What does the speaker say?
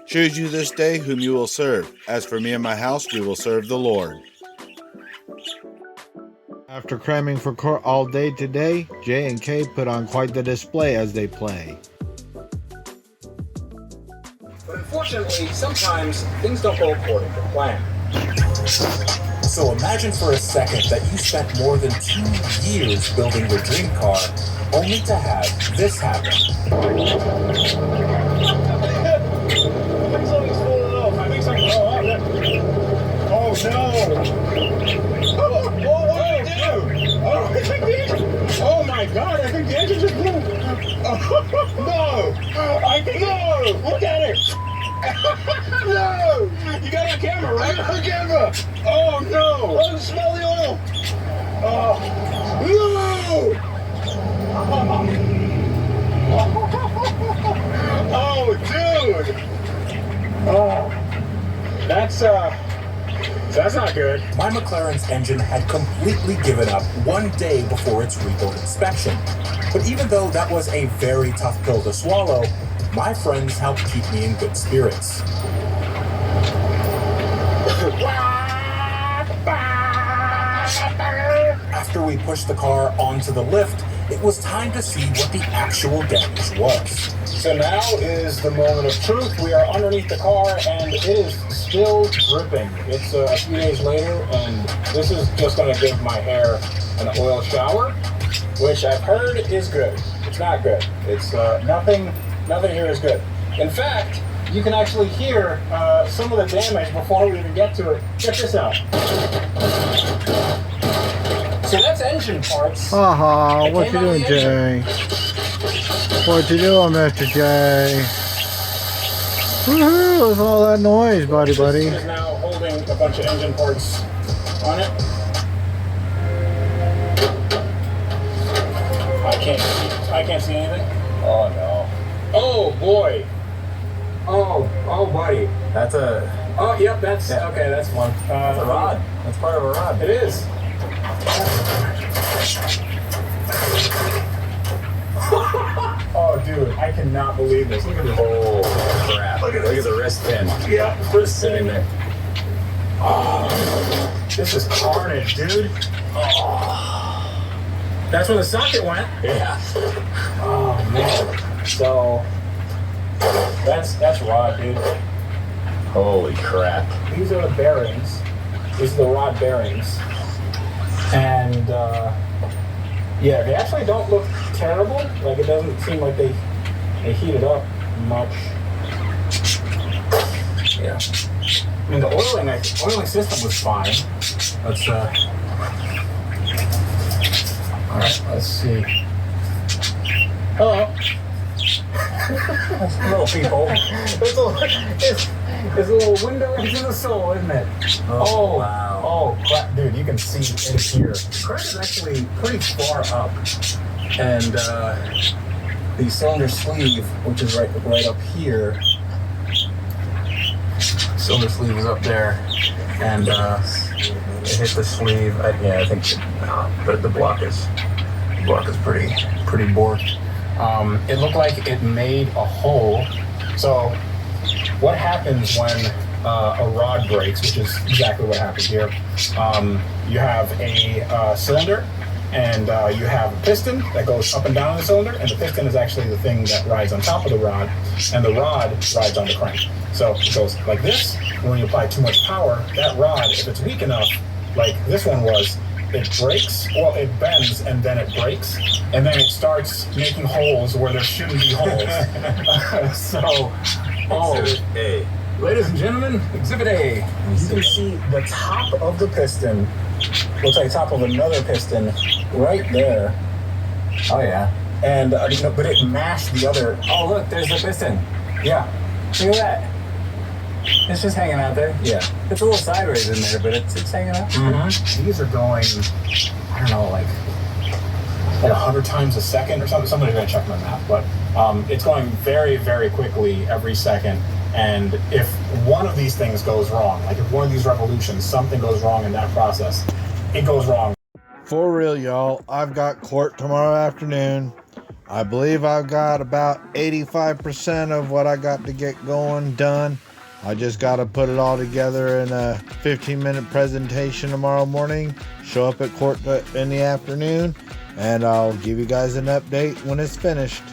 Choose you this day whom you will serve. As for me and my house, we will serve the Lord. After cramming for court all day today, J and K put on quite the display as they play. But unfortunately, sometimes things don't go according to plan. So imagine for a second that you spent more than 2 years building your dream car, only to have this happen. Oh no! Oh my God! I think the engine just blew. No! No! Look at it! No! You got it on camera, right? I got it on camera! Oh no! Oh, smell the oil! Oh no! Oh dude! Oh, that's not good. My McLaren's engine had completely given up 1 day before its rebuild inspection. But even though that was a very tough pill to swallow, my friends helped keep me in good spirits. After we pushed the car onto the lift, it was time to see what the actual damage was. So now is the moment of truth. We are underneath the car and it is still dripping. It's a few days later and this is just going to give my hair an oil shower, which I've heard is good. It's not good. It's nothing here is good. In fact, you can actually hear some of the damage before we even get to it. Check this out. So that's engine parts. Haha, what you doing, Jay? What you doing, Mr. J? Woohoo, what's all that noise, buddy? This is now holding a bunch of engine parts on it. I can't see anything. Oh no. Oh boy. Oh buddy. That's a... Oh, yep, that's... Yeah. Okay, that's one. That's a rod. That's part of a rod. It is. Oh, dude, I cannot believe this. Look at this. Oh, crap. Look at the wrist pin. Yeah, wrist sitting there. Oh, this is carnage, dude. Oh. That's where the socket went. Yeah. Oh, man. So, that's rod, dude. Holy crap. These are the bearings. These are the rod bearings. And, yeah, they actually don't look terrible. Like, it doesn't seem like they heated up much. Yeah. I mean, the oiling system was fine. Let's, alright, let's see. Hello. Little people. There's a little window into the soul, isn't it? Oh, wow. Oh, crap. Dude, you can see it here. The crank is actually pretty far up. And the cylinder sleeve, which is right up here. Cylinder sleeve is up there. And it hit the sleeve. I think the block is pretty borked. It looked like it made a hole. So what happens when a rod breaks, which is exactly what happened here. You have a cylinder, and you have a piston that goes up and down the cylinder, and the piston is actually the thing that rides on top of the rod, and the rod rides on the crank. So it goes like this, and when you apply too much power, that rod, if it's weak enough, like this one was, it breaks, well, it bends, and then it breaks, and then it starts making holes where there shouldn't be holes. Exhibit A. Ladies and gentlemen, Exhibit A. You can see the top of the piston, looks like the top of another piston right there. Oh yeah. And, but it mashed the other. Oh look, there's the piston. Yeah. Look at that. It's just hanging out there. Yeah. It's a little sideways in there, but it's hanging out. Mm-hmm. These are going, I don't know, like 100 times a second or something. Somebody's gonna check my math, but it's going very, very quickly every second. And if one of these things goes wrong, like if one of these revolutions, something goes wrong in that process, it goes wrong. For real, y'all, I've got court tomorrow afternoon. I believe I've got about 85% of what I got to get going done. I just got to put it all together in a 15-minute presentation tomorrow morning, show up at court in the afternoon, and I'll give you guys an update when it's finished.